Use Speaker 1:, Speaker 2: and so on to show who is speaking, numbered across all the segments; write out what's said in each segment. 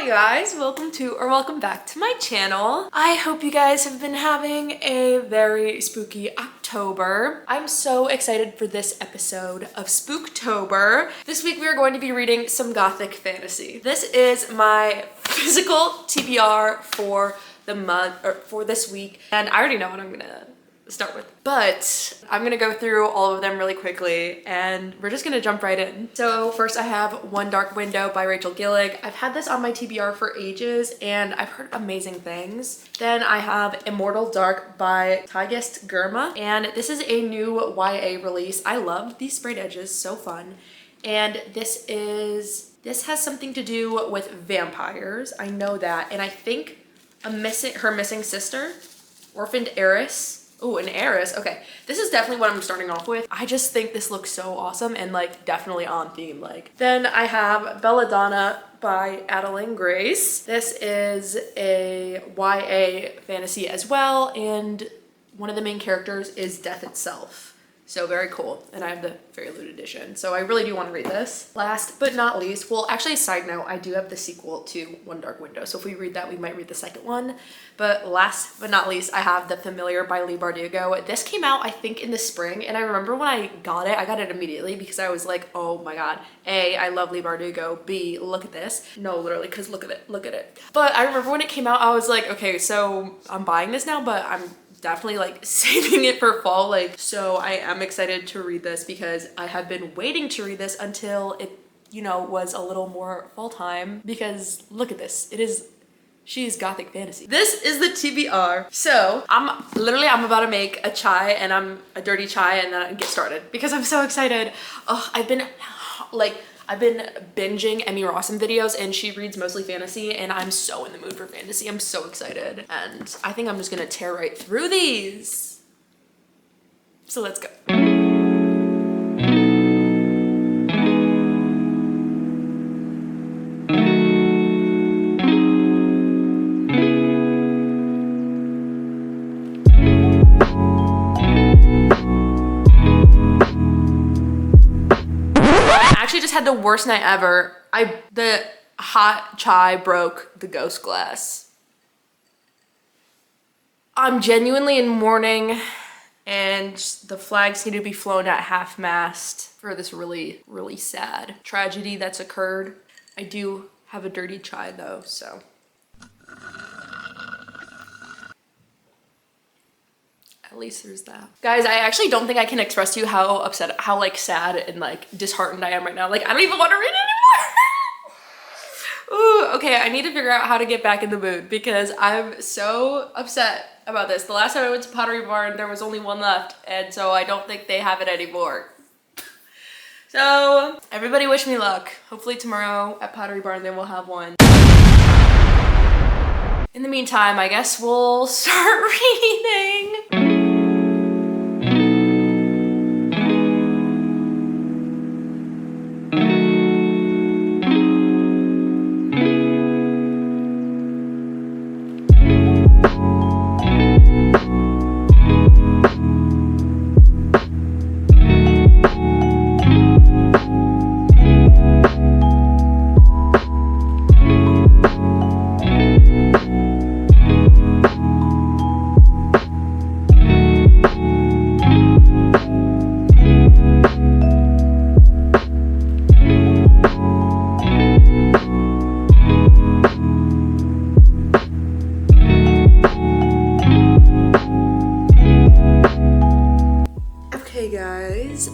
Speaker 1: Hi guys, welcome back to my channel. I hope you guys have been having a very spooky October. I'm so excited for this episode of Spooktober. This week we are going to be reading some Gothic fantasy. This is my physical TBR for the month, or for this week, and I already know what I'm gonna start with, but I'm gonna go through all of them really quickly and we're just gonna jump right in. So first I have One Dark Window by Rachel Gillig. I've had this on my TBR for ages and I've heard amazing things. Then I have Immortal Dark by Tigist Germa, and this is a new YA release. I love these sprayed edges, so fun. And this has something to do with vampires. I know that, and I think her missing sister, orphaned heiress. Oh, an heiress. Okay, this is definitely what I'm starting off with. I just think this looks so awesome and like definitely on theme. Like, then I have Belladonna by Adeline Grace. This is a YA fantasy as well, and one of the main characters is death itself. So very cool. And I have the Fairy Loot edition, so I really do want to read this. Last but not least, well, actually, side note, I do have the sequel to One Dark Window, so if we read that, we might read the second one. But last but not least, I have The Familiar by Leigh Bardugo. This came out, I think, in the spring, and I remember when I got it immediately because I was like, oh my god, A, I love Leigh Bardugo, B, look at this. No, literally, because look at it. But I remember when it came out, I was like, okay, so I'm buying this now, but I'm definitely like saving it for fall. Like, so I am excited to read this because I have been waiting to read this until it, you know, was a little more fall time, because look at this. She's Gothic fantasy. This is the TBR. So I'm about to make a chai, and I'm a dirty chai, and then I get started because I'm so excited. Oh, I've been binging Emmy Rossum videos, and she reads mostly fantasy, and I'm so in the mood for fantasy. I'm so excited, and I think I'm just gonna tear right through these. So let's go. Just had the worst night ever. The hot chai broke the ghost glass. I'm genuinely in mourning, and the flags need to be flown at half-mast for this really, really sad tragedy that's occurred. I do have a dirty chai though, so. At least there's that. Guys, I actually don't think I can express to you how upset, how like sad and like disheartened I am right now. Like, I don't even want to read anymore. Ooh, okay, I need to figure out how to get back in the mood because I'm so upset about this. The last time I went to Pottery Barn, there was only one left, and so I don't think they have it anymore. So, everybody wish me luck. Hopefully tomorrow at Pottery Barn they will have one. In the meantime, I guess we'll start reading.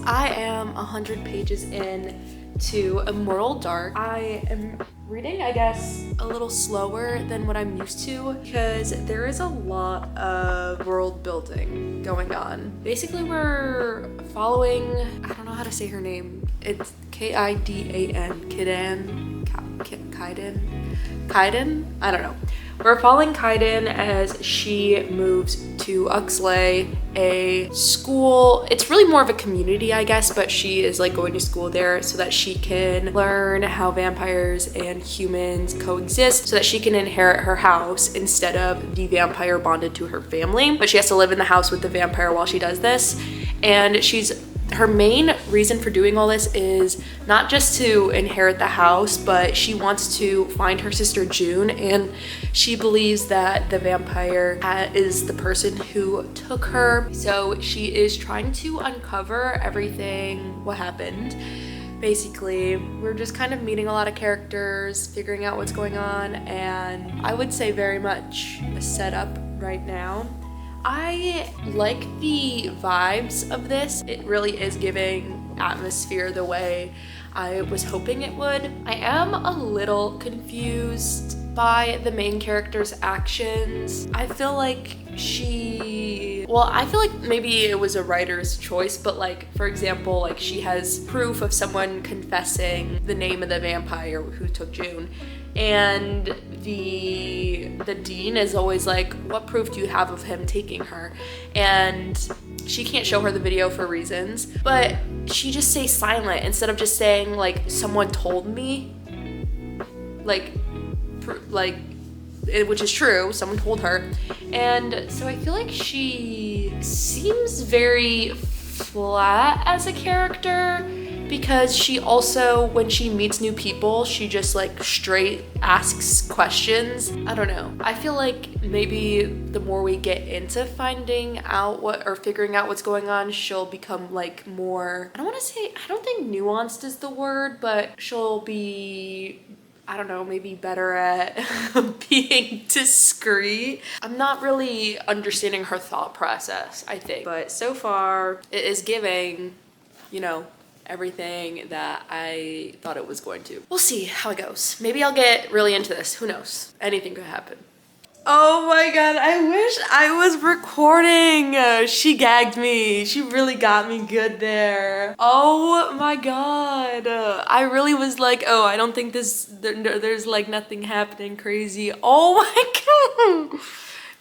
Speaker 1: I am 100 pages in to Immortal Dark. I am reading, I guess, a little slower than what I'm used to because there is a lot of world building going on. Basically, we're following, I don't know how to say her name. It's K-I-D-A-N, Kaiden? I don't know. We're following Kaiden as she moves to Uxley, a school. It's really more of a community, I guess, but she is like going to school there so that she can learn how vampires and humans coexist so that she can inherit her house instead of the vampire bonded to her family. But she has to live in the house with the vampire while she does this. And she's Her main reason for doing all this is not just to inherit the house, but she wants to find her sister June, and she believes that the vampire is the person who took her. So she is trying to uncover everything, what happened. Basically, we're just kind of meeting a lot of characters, figuring out what's going on, and I would say very much a setup right now. I like the vibes of this. It really is giving atmosphere the way I was hoping it would. I am a little confused by the main character's actions. I feel like I feel like maybe it was a writer's choice, but like, for example, like she has proof of someone confessing the name of the vampire who took June. And the dean is always like, what proof do you have of him taking her? And she can't show her the video for reasons, but she just stays silent instead of just saying like, someone told me, which is true, someone told her. And so I feel like she seems very flat as a character, because she also, when she meets new people, she just like straight asks questions. I don't know. I feel like maybe the more we get into finding out figuring out what's going on, she'll become like more, I don't think nuanced is the word, but she'll be, I don't know, maybe better at being discreet. I'm not really understanding her thought process, I think. But so far, it is giving, you know, everything that I thought it was going to. We'll see how it goes. Maybe I'll get really into this. Who knows? Anything could happen. Oh my god, I wish I was recording. She gagged me. She really got me good there. Oh my god. I really was like, oh, I don't think there's like nothing happening crazy. Oh my god.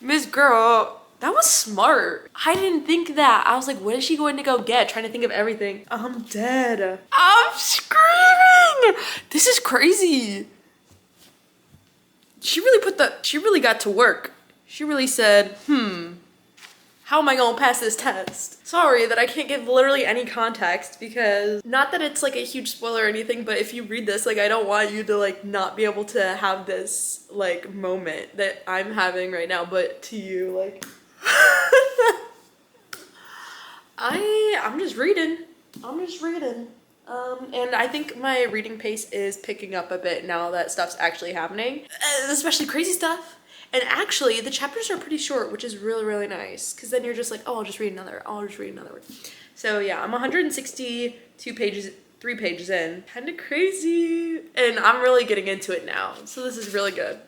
Speaker 1: Miss Girl, that was smart. I didn't think that. I was like, what is she going to go get? Trying to think of everything. I'm dead. I'm screaming. This is crazy. She really got to work. She really said, how am I gonna pass this test? Sorry that I can't give literally any context, because not that it's like a huge spoiler or anything, but if you read this, like, I don't want you to like not be able to have this like moment that I'm having right now, but to you, like, I'm just reading. And I think my reading pace is picking up a bit now that stuff's actually happening, especially crazy stuff. And actually, the chapters are pretty short, which is really, really nice, because then you're just like, oh, I'll just read another one. So yeah, I'm 162 pages, 3 pages in. Kind of crazy. And I'm really getting into it now. So this is really good.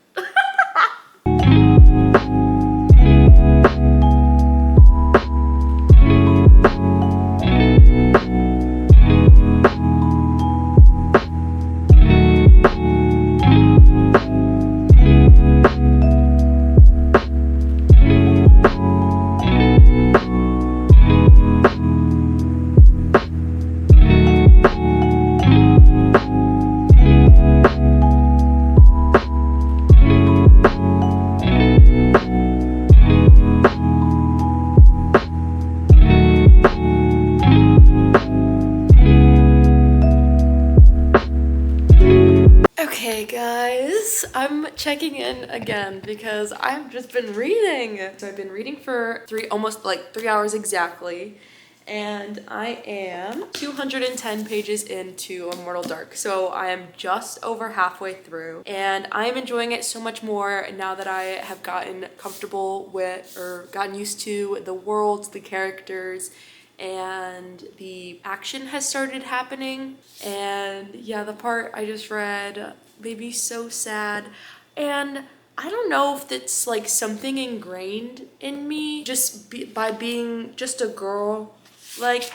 Speaker 1: Okay guys, I'm checking in again because I've just been reading. So I've been reading for almost 3 hours exactly, and I am 210 pages into Immortal Dark. So I am just over halfway through, and I am enjoying it so much more now that I have gotten comfortable with, or gotten used to, the worlds, the characters, and the action has started happening. And yeah, the part I just read made me so sad, and I don't know if it's like something ingrained in me by being just a girl, but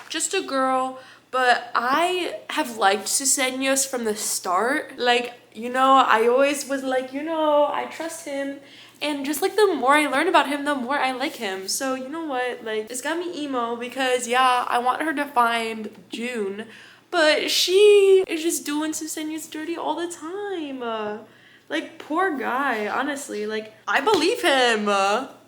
Speaker 1: I have liked Susenyos from the start. Like, you know, I always was like, you know, I trust him. And just like the more I learn about him, the more I like him. So you know what, like, it's got me emo because yeah, I want her to find June, but she is just doing Susenyos dirty all the time. Like, poor guy, honestly. Like, I believe him,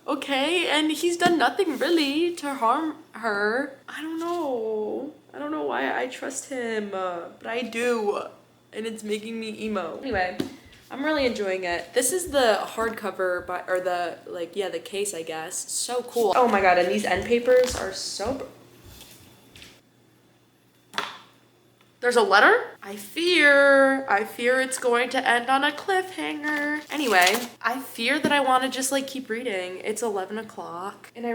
Speaker 1: okay? And he's done nothing really to harm her. I don't know. I don't know why I trust him, but I do. And it's making me emo. Anyway, I'm really enjoying it. This is the hardcover, or the, like, yeah, the case, I guess. So cool. Oh my god, and these end papers are so... There's a letter? I fear it's going to end on a cliffhanger. Anyway, I fear that I want to just like keep reading. It's 11 o'clock and I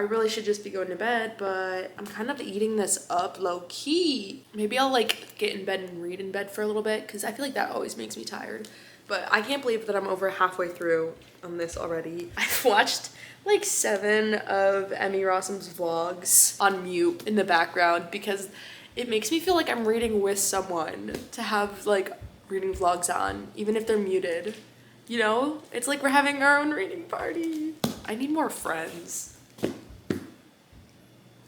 Speaker 1: really should just be going to bed, but I'm kind of eating this up low key. Maybe I'll like get in bed and read in bed for a little bit because I feel like that always makes me tired. But I can't believe that I'm over halfway through on this already. I've watched like 7 of Emmy Rossum's vlogs on mute in the background because it makes me feel like I'm reading with someone to have like reading vlogs on, even if they're muted. You know, it's like we're having our own reading party. I need more friends.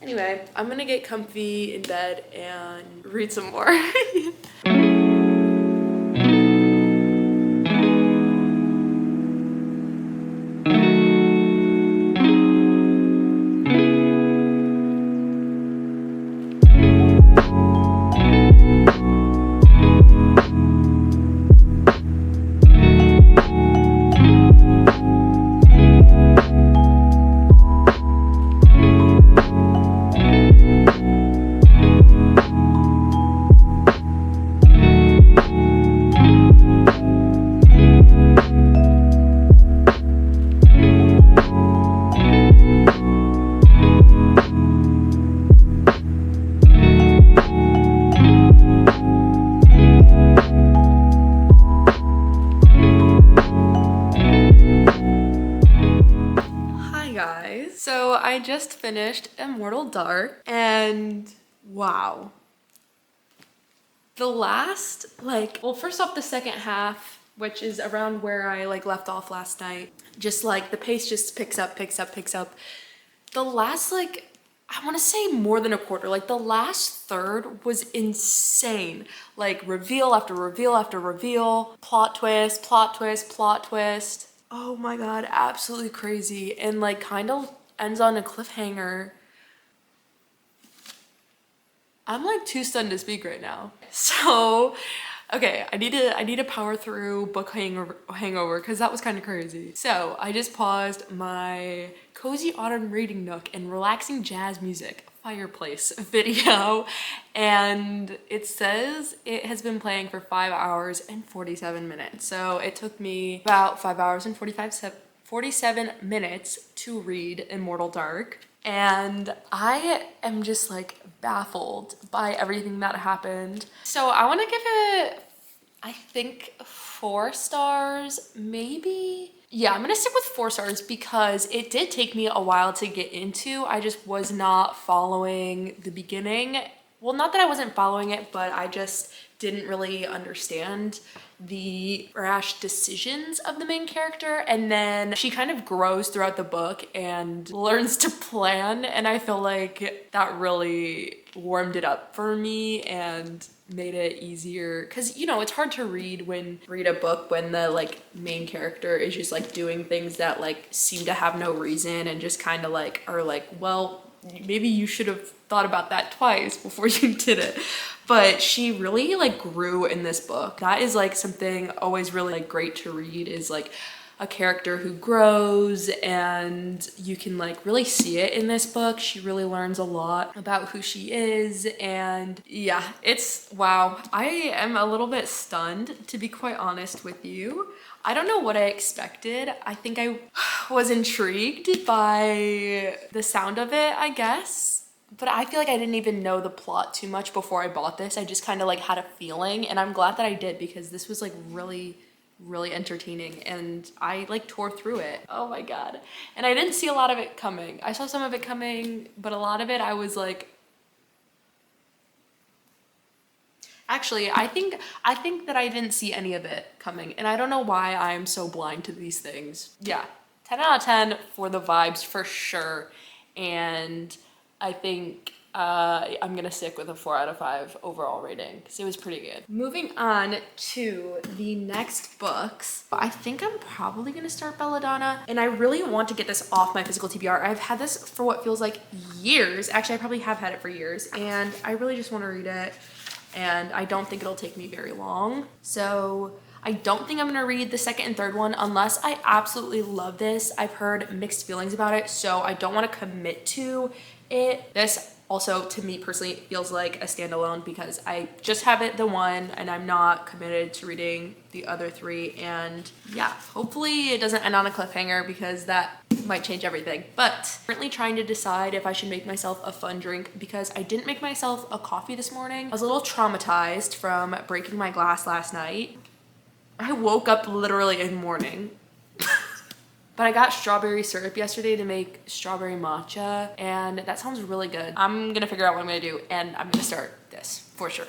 Speaker 1: Anyway, I'm gonna get comfy in bed and read some more. So I just finished Immortal Dark and wow. The last, well, first off, the second half, which is around where I left off last night, just the pace just picks up. The last I want to say more than a quarter, the last third was insane. Reveal after reveal after reveal, plot twist, plot twist, plot twist. Oh my god, absolutely crazy. And kind of ends on a cliffhanger. I'm too stunned to speak right now. So, okay, I need to power through book hangover because that was kind of crazy. So I just paused my cozy autumn reading nook and relaxing jazz music fireplace video, and it says it has been playing for 5 hours and 47 minutes. So it took me about 5 hours and 47 minutes to read Immortal Dark. And I am just baffled by everything that happened. So I want to give it, I think, 4 stars, maybe? Yeah, I'm gonna stick with 4 stars because it did take me a while to get into. I just was not following the beginning. Well, not that I wasn't following it, but I just didn't really understand the rash decisions of the main character. And then she kind of grows throughout the book and learns to plan. And I feel like that really warmed it up for me and made it easier. Cause you know, it's hard to read a book when the main character is just doing things that seem to have no reason and just kind of are well, maybe you should have thought about that twice before you did it. But she really grew in this book. That is something always really great to read, is a character who grows, and you can really see it in this book. She really learns a lot about who she is, and yeah, it's wow. I am a little bit stunned, to be quite honest with you. I don't know what I expected. I think I was intrigued by the sound of it, I guess. But I feel like I didn't even know the plot too much before I bought this. I just kind of had a feeling, and I'm glad that I did because this was really entertaining, and I tore through it. Oh my god. And I didn't see a lot of it coming. I saw some of it coming, but a lot of it I was actually, I think that I didn't see any of it coming, and I don't know why I am so blind to these things. Yeah, 10 out of 10 for the vibes for sure. And I think I'm gonna stick with a 4 out of 5 overall rating because it was pretty good. Moving on to the next books. I think I'm probably gonna start Belladonna, and I really want to get this off my physical TBR. I've had this for what feels like years. Actually, I probably have had it for years, and I really just want to read it, and I don't think it'll take me very long. So I don't think I'm gonna read the second and third one unless I absolutely love this. I've heard mixed feelings about it, so I don't want to commit to it. This also, to me personally, feels like a standalone because I just have it the one and I'm not committed to reading the other 3. And yeah, hopefully it doesn't end on a cliffhanger because that might change everything. But currently trying to decide if I should make myself a fun drink because I didn't make myself a coffee this morning. I was a little traumatized from breaking my glass last night. I woke up literally in mourning. But I got strawberry syrup yesterday to make strawberry matcha, and that sounds really good. I'm gonna figure out what I'm gonna do, and I'm gonna start this for sure.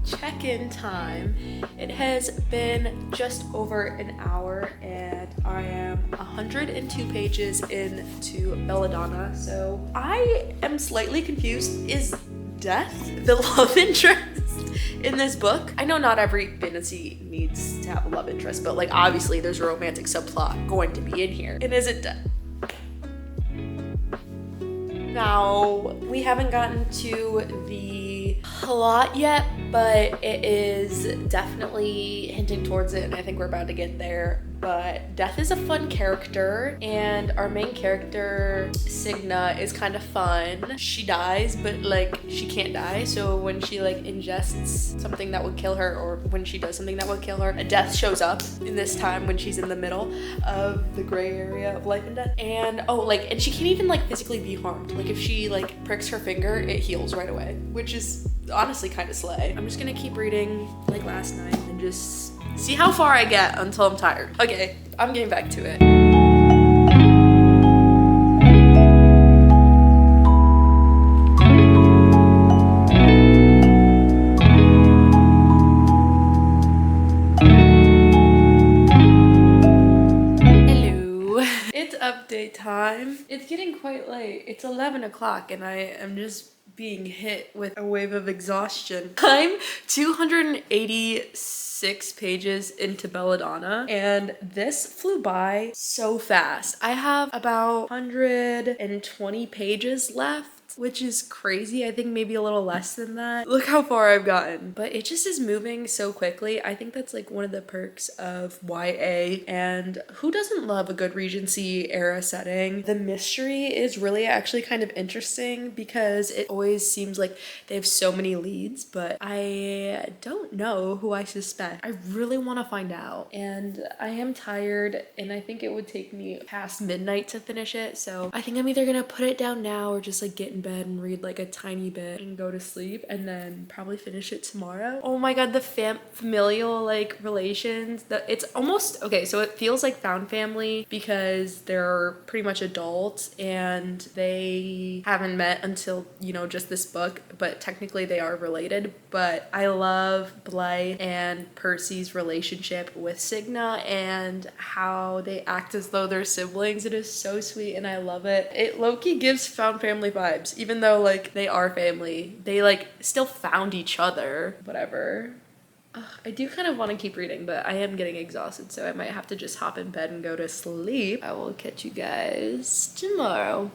Speaker 1: Check-in time. It has been just over an hour and I am 102 pages into Belladonna, so I am slightly confused. Is Death the love interest in this book? I know not every fantasy needs to have a love interest, but like obviously there's a romantic subplot going to be in here. And is it Death? Now, we haven't gotten to the plot yet, but it is definitely hinting towards it, and I think we're about to get there. But Death is a fun character, and our main character, Signa, is kind of fun. She dies, but like she can't die, so when she like ingests something that would kill her, or when she does something that would kill her, a death shows up in this time when she's in the middle of the gray area of life and death. And and she can't even like physically be harmed. Like if she like pricks her finger, it heals right away, which is honestly kind of slay. I'm just gonna keep reading like last night and just see how far I get until I'm tired. Okay, I'm getting back to it. Hello. It's update time. It's getting quite late. It's 11 o'clock and I am just being hit with a wave of exhaustion. I'm 286 pages into Belladonna and this flew by so fast. I have about 120 pages left, which is crazy. I think maybe a little less than that. Look how far I've gotten. But it just is moving so quickly. I think that's like one of the perks of YA, and who doesn't love a good Regency era setting? The mystery is really actually kind of interesting because it always seems like they have so many leads, but I don't know who I suspect. I really want to find out, and I am tired, and I think it would take me past midnight to finish it, so I think I'm either gonna put it down now or just like get in bed and read like a tiny bit and go to sleep and then probably finish it tomorrow. Oh my god, the familial like relations, it's almost okay, so it feels like found family because they're pretty much adults and they haven't met until, you know, just this book, but technically they are related. But I love Blythe and Percy's relationship with Signa and how they act as though they're siblings. It is so sweet and I love it. It low-key gives found family vibes. Even though like they are family, they like still found each other, whatever. I do kind of want to keep reading, but I am getting exhausted, so I might have to just hop in bed and go to sleep. I will catch you guys tomorrow.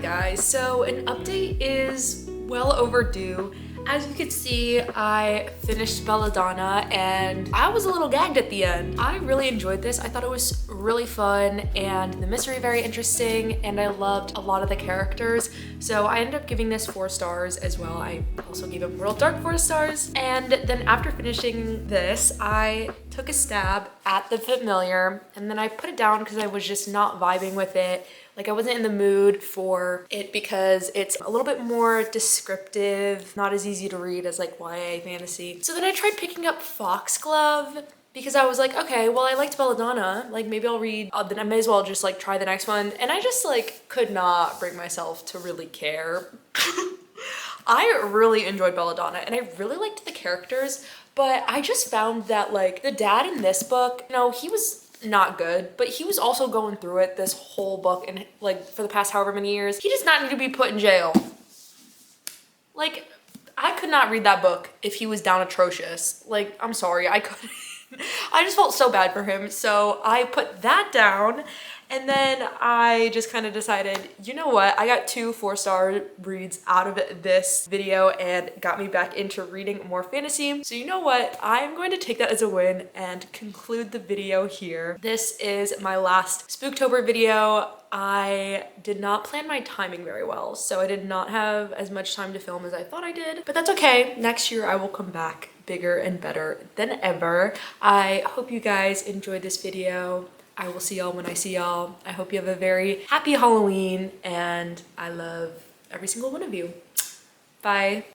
Speaker 1: guys, so an update is well overdue. As you can see, I finished Belladonna and I was a little gagged at the end. I really enjoyed this. I thought it was really fun and the mystery very interesting, and I loved a lot of the characters. So I ended up giving this 4 stars as well. I also gave it World Dark 4 stars. And then after finishing this, I took a stab at the Familiar and then I put it down because I was just not vibing with it. Like, I wasn't in the mood for it because it's a little bit more descriptive, not as easy to read as like YA fantasy. So then I tried picking up Foxglove because I was like, okay, well, I liked Belladonna, like maybe I'll read, then I may as well just like try the next one. And I just like could not bring myself to really care. I really enjoyed Belladonna and I really liked the characters, but I just found that like the dad in this book, you know, he was not good, but he was also going through it this whole book and like for the past however many years. He does not need to be put in jail. Like, I could not read that book if he was down atrocious. Like, I'm sorry, I couldn't. I just felt so bad for him. So I put that down and then I just kind of decided, you know what? I got 2 4-star reads out of this video and got me back into reading more fantasy. So you know what? I'm going to take that as a win and conclude the video here. This is my last Spooktober video. I did not plan my timing very well, so I did not have as much time to film as I thought I did, but that's okay. Next year I will come back bigger and better than ever. I hope you guys enjoyed this video. I will see y'all when I see y'all. I hope you have a very happy Halloween and I love every single one of you. Bye.